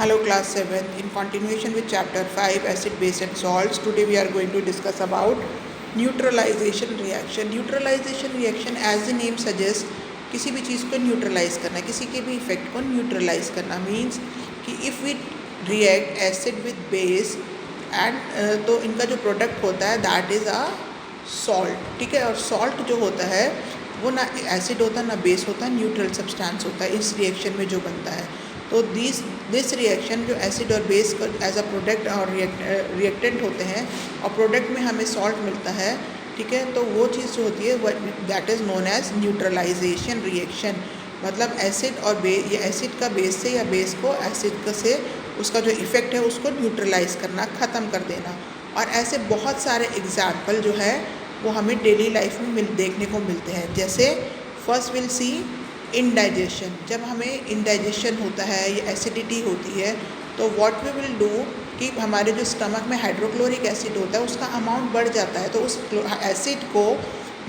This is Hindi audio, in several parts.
Hello class 7th. In continuation with chapter 5 acid base and salts, today we are going to discuss about neutralization reaction. Neutralization reaction as the name suggests किसी भी चीज़ को न्यूट्रलाइज करना, किसी के भी इफेक्ट को न्यूट्रलाइज करना मीन्स कि if we react acid with base and तो इनका जो प्रोडक्ट होता है दैट इज़ अ सॉल्ट. ठीक है, और सॉल्ट जो होता है वो ना एसिड होता है ना बेस होता है, न्यूट्रल सब्सटेंस होता है इस रिएक्शन में जो बनता है. तो दिस रिएक्शन जो एसिड और बेस का एज अ प्रोडक्ट और रिएक्टेंट होते हैं और प्रोडक्ट में हमें सॉल्ट मिलता है. ठीक है, तो वो चीज़ जो होती है that is known as neutralization reaction. मतलब एसिड और बेस, या एसिड का बेस से या बेस को एसिड से उसका जो इफ़ेक्ट है उसको न्यूट्रलाइज करना, ख़त्म कर देना. और ऐसे बहुत सारे एग्जाम्पल जो है वो हमें डेली लाइफ में देखने को मिलते हैं. जैसे फर्स्ट विल सी इंडाइजेशन. जब हमें इंडाइजेशन होता है या एसिडिटी होती है तो व्हाट वी विल डू कि हमारे जो स्टमक में हाइड्रोक्लोरिक एसिड होता है उसका अमाउंट बढ़ जाता है. तो उस एसिड को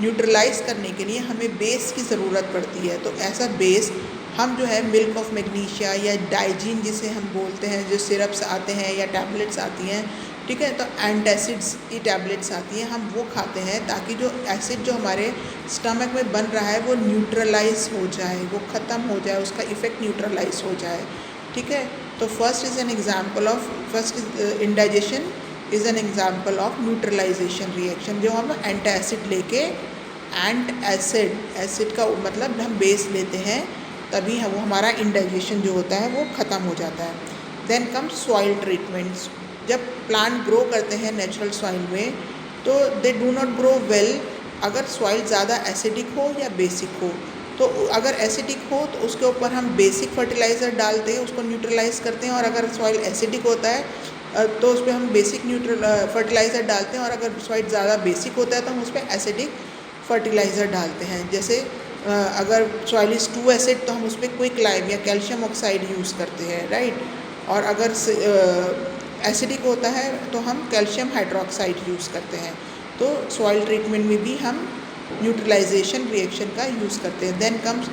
न्यूट्रलाइज करने के लिए हमें बेस की ज़रूरत पड़ती है. तो ऐसा बेस हम जो है मिल्क ऑफ मैग्नीशिया या डाइजीन जिसे हम बोलते हैं, जो सिरप्स आते हैं या टैबलेट्स आती हैं, ठीक है, तो एंटासिड्स की टैबलेट्स आती हैं, हम वो खाते हैं ताकि जो एसिड जो हमारे स्टमक में बन रहा है वो न्यूट्रलाइज हो जाए, वो ख़त्म हो जाए, उसका इफ़ेक्ट न्यूट्रलाइज हो जाए. ठीक है, तो first is an example of indigestion is an example of neutralization reaction. जो हम एंटासिड लेके एसिड का मतलब हम बेस लेते हैं तभी वो हमारा इंडाइजेशन जो होता है वो ख़त्म हो जाता है. Then come soil treatments. जब प्लांट ग्रो करते हैं नेचुरल सॉइल में तो they do not grow well अगर सॉइल ज़्यादा एसिडिक हो या बेसिक हो. तो अगर एसिडिक हो तो उसके ऊपर हम बेसिक फर्टिलाइज़र डालते हैं, उसको न्यूट्रलाइज करते हैं. और अगर सॉइल एसिडिक होता है तो उस पर हम बेसिक फर्टिलाइज़र डालते हैं. और अगर सॉइल ज़्यादा बेसिक होता है तो हम उस पर एसिडिक फर्टिलाइज़र डालते हैं. जैसे अगर सॉइल इज़ टू एसिड तो हम उस पर क्विक लाइम या कैल्शियम ऑक्साइड यूज़ करते हैं, राइट. और अगर एसिडिक होता है तो हम कैल्शियम हाइड्रोक्साइड यूज़ करते हैं. तो सॉइल ट्रीटमेंट में भी हम न्यूट्रलाइजेशन रिएक्शन का यूज़ करते हैं. देन कम्स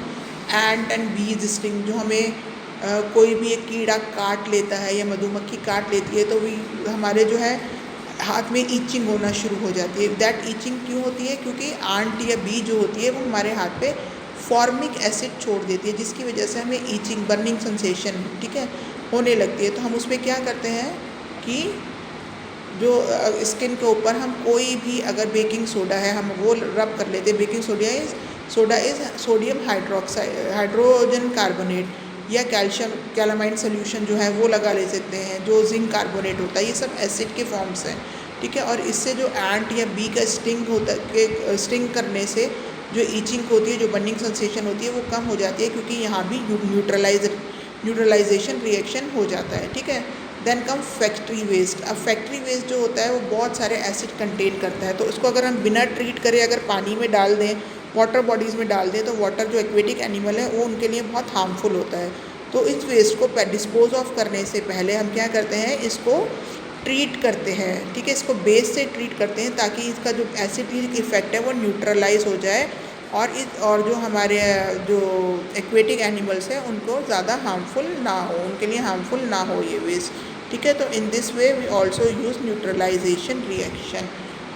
एंट एंड बीज स्टिंग. जो हमें कोई भी एक कीड़ा काट लेता है या मधुमक्खी काट लेती है तो भी हमारे जो है हाथ में ईचिंग होना शुरू हो जाती है. दैट ईचिंग क्यों होती है? क्योंकि आंट या बी जो होती है वो हमारे हाथ पे फॉर्मिक एसिड छोड़ देती है जिसकी वजह से हमें ईचिंग, बर्निंग सेंसेशन, ठीक है, होने लगती है. तो हम उस पर क्या करते हैं कि जो स्किन के ऊपर हम कोई भी अगर बेकिंग सोडा है हम वो रब कर लेते हैं. Baking soda is sodium hydrogen carbonate या कैलामाइन सोल्यूशन जो है वो लगा ले सकते हैं. जो जिंक कार्बोनेट होता है ये सब एसिड के फॉर्म्स हैं. ठीक है, और इससे जो एंट या बी का स्टिंग करने से जो ईचिंग होती है, जो बर्निंग सेंसेशन होती है वो कम हो जाती है क्योंकि यहाँ भी न्यूट्रलाइजेशन रिएक्शन हो जाता है. ठीक है. Then come factory waste. अब फैक्ट्री वेस्ट जो होता है वो बहुत सारे एसिड कंटेन करता है. तो इसको अगर हम बिना ट्रीट करे अगर पानी में डाल दें, वाटर बॉडीज़ में डाल दें, तो वाटर जो एक्वेटिक एनिमल है वो उनके लिए बहुत हार्मफुल होता है. तो इस वेस्ट को डिस्पोज ऑफ करने से पहले हम क्या करते हैं, इसको ट्रीट करते हैं. ठीक है, इसको बेस से ट्रीट करते हैं ताकि इसका जो एसिडिक इफेक्ट है वो न्यूट्रलाइज हो जाए और जो हमारे जो एक्वेटिक एनिमल्स हैं उनको ज़्यादा हार्मफुल ना हो, उनके लिए हार्मफुल ना हो ये वेस्ट. ठीक है, तो in this way we also use neutralization reaction,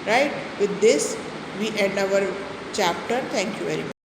right. With this we end our chapter. Thank you very much.